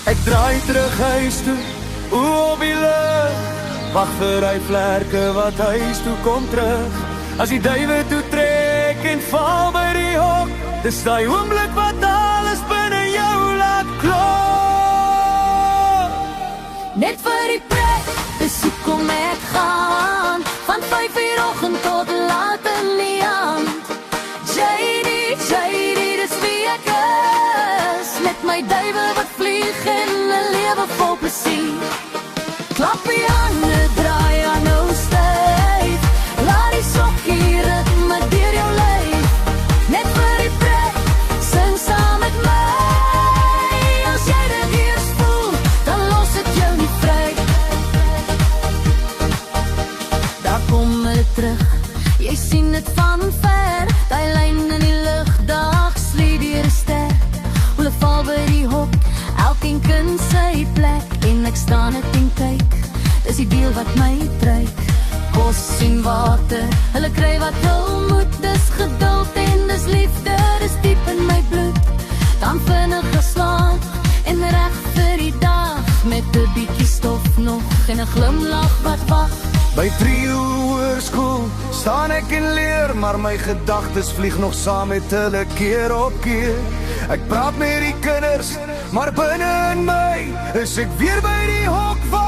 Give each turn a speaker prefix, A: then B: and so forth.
A: Ek draai terug huis toe, oë op die lug. Wag vir hy vlerke wat huis toe kom terug. As die duiwe toe trek en val by die hok, dis die oomblik wat alles binne jou laat klop.
B: Net vir die pret, dis hoekom ek gaan, van 5 uur oggend tot laat in die aand. JD, dis wie ek is, met my duiwe wat vlieg en 'n lewe vol plesier. Klap die hande, draai aan nou styf, laat die sokkie ritme deur jou lyf. Net vir die pret, sing saam met my. As jy dit eers voel, dan los het jou nie vry. Daar kom het terug, jy sien het van ver, die lyn in die lug, dag slie deur 'n ster. Hulle val by die hok, elkeen kind sy plek, en ek staan net en kyk, dis die deel wat my trek. Kos en water, hulle kry wat hulle moet, dis geduld en dis liefde, dis diep in my bloed. Dan vinnig geslaap, en reg vir die dag, met 'n bietjie stof nog, en 'n glimlach wat wag.
A: By trio hoërskool staan ek en leer, maar my gedagtes vlieg nog saam met hulle keer op keer. Ek praat met die kinders, maar binne in my is ek weer by die hok waar